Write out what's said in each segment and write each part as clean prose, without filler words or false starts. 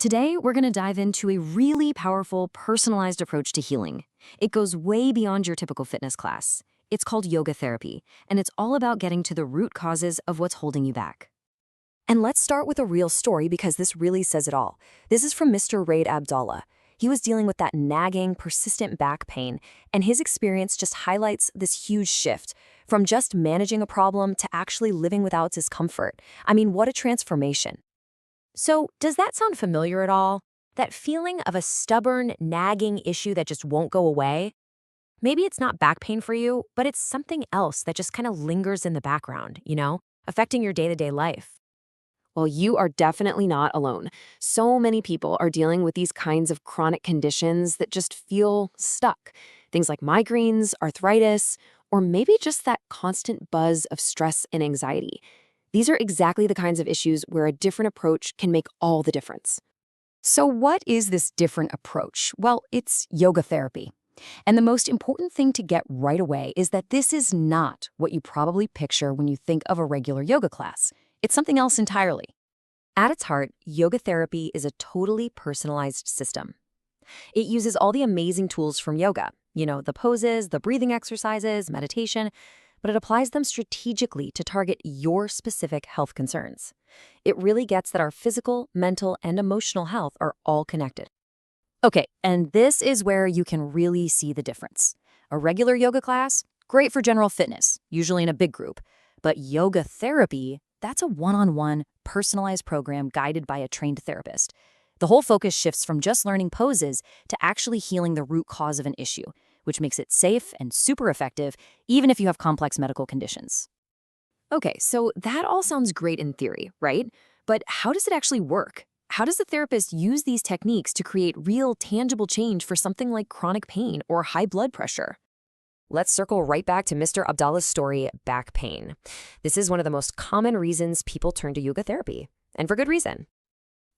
Today, we're going to dive into a really powerful, personalized approach to healing. It goes way beyond your typical fitness class. It's called yoga therapy, and it's all about getting to the root causes of what's holding you back. And let's start with a real story because this really says it all. This is from Mr. Raid Abdallah. He was dealing with that nagging, persistent back pain, and his experience just highlights this huge shift from just managing a problem to actually living without discomfort. I mean, what a transformation. So, does that sound familiar at all? That feeling of a stubborn, nagging issue that just won't go away? Maybe it's not back pain for you, but it's something else that just kind of lingers in the background, affecting your day-to-day life. Well, you are definitely not alone. So many people are dealing with these kinds of chronic conditions that just feel stuck. Things like migraines, arthritis, or maybe just that constant buzz of stress and anxiety. These are exactly the kinds of issues where a different approach can make all the difference. So what is this different approach? Well, it's yoga therapy. And the most important thing to get right away is that this is not what you probably picture when you think of a regular yoga class. It's something else entirely. At its heart, yoga therapy is a totally personalized system. It uses all the amazing tools from yoga, the poses, the breathing exercises, meditation, but it applies them strategically to target your specific health concerns. It really gets that our physical, mental, and emotional health are all connected. Okay, and this is where you can really see the difference. A regular yoga class, great for general fitness, usually in a big group. But yoga therapy, that's a one-on-one, personalized program guided by a trained therapist. The whole focus shifts from just learning poses to actually healing the root cause of an issue, which makes it safe and super effective, even if you have complex medical conditions. Okay, so that all sounds great in theory, right? But how does it actually work? How does the therapist use these techniques to create real, tangible change for something like chronic pain or high blood pressure? Let's circle right back to Mr. Abdallah's story, back pain. This is one of the most common reasons people turn to yoga therapy, and for good reason.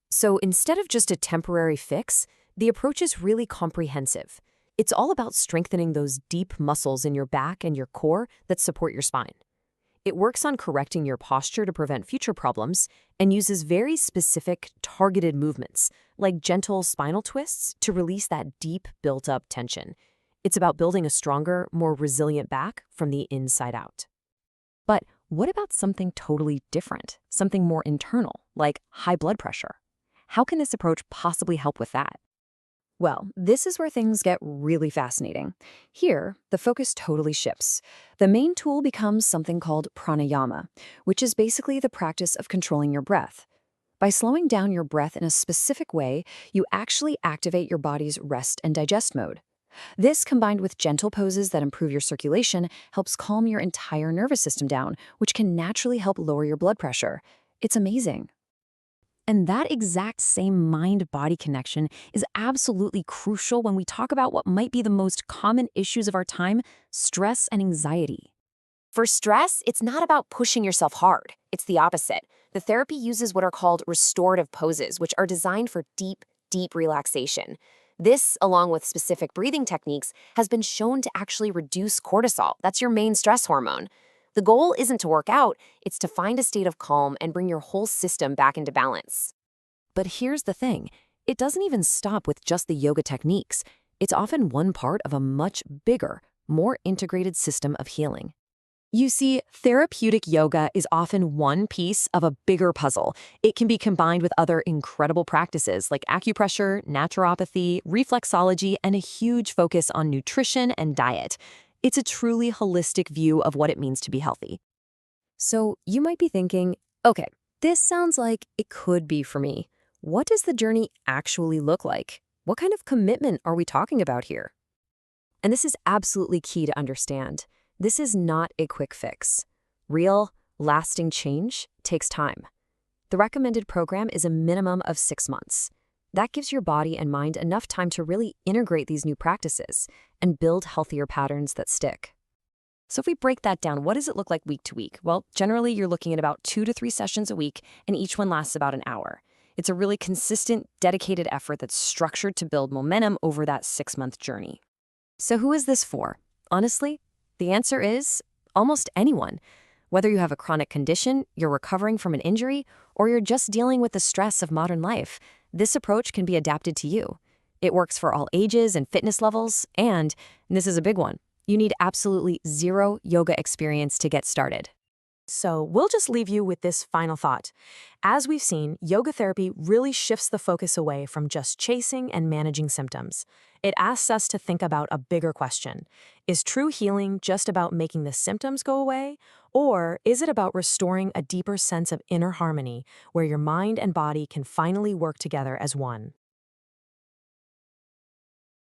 So instead of just a temporary fix, the approach is really comprehensive. It's all about strengthening those deep muscles in your back and your core that support your spine. It works on correcting your posture to prevent future problems and uses very specific, targeted movements, like gentle spinal twists, to release that deep, built-up tension. It's about building a stronger, more resilient back from the inside out. But what about something totally different, something more internal, like high blood pressure? How can this approach possibly help with that? Well, this is where things get really fascinating. Here, the focus totally shifts. The main tool becomes something called pranayama, which is basically the practice of controlling your breath. By slowing down your breath in a specific way, you actually activate your body's rest and digest mode. This, combined with gentle poses that improve your circulation, helps calm your entire nervous system down, which can naturally help lower your blood pressure. It's amazing. And that exact same mind-body connection is absolutely crucial when we talk about what might be the most common issues of our time, stress and anxiety. For stress, it's not about pushing yourself hard. It's the opposite. The therapy uses what are called restorative poses, which are designed for deep, deep relaxation. This, along with specific breathing techniques, has been shown to actually reduce cortisol. That's your main stress hormone. The goal isn't to work out, it's to find a state of calm and bring your whole system back into balance. But here's the thing, it doesn't even stop with just the yoga techniques. It's often one part of a much bigger, more integrated system of healing. You see, therapeutic yoga is often one piece of a bigger puzzle. It can be combined with other incredible practices like acupressure, naturopathy, reflexology, and a huge focus on nutrition and diet. It's a truly holistic view of what it means to be healthy. So you might be thinking, okay, this sounds like it could be for me. What does the journey actually look like? What kind of commitment are we talking about here? And this is absolutely key to understand. This is not a quick fix. Real, lasting change takes time. The recommended program is a minimum of 6 months. That gives your body and mind enough time to really integrate these new practices and build healthier patterns that stick. So if we break that down, what does it look like week to week? Well, generally you're looking at about 2 to 3 sessions a week, and each one lasts about an hour. It's a really consistent, dedicated effort that's structured to build momentum over that 6-month journey. So who is this for? Honestly, the answer is almost anyone. Whether you have a chronic condition, you're recovering from an injury, or you're just dealing with the stress of modern life, This approach can be adapted to you. It works for all ages and fitness levels, and this is a big one, you need absolutely zero yoga experience to get started. So we'll just leave you with this final thought. As we've seen, yoga therapy really shifts the focus away from just chasing and managing symptoms. It asks us to think about a bigger question. Is true healing just about making the symptoms go away? Or is it about restoring a deeper sense of inner harmony where your mind and body can finally work together as one?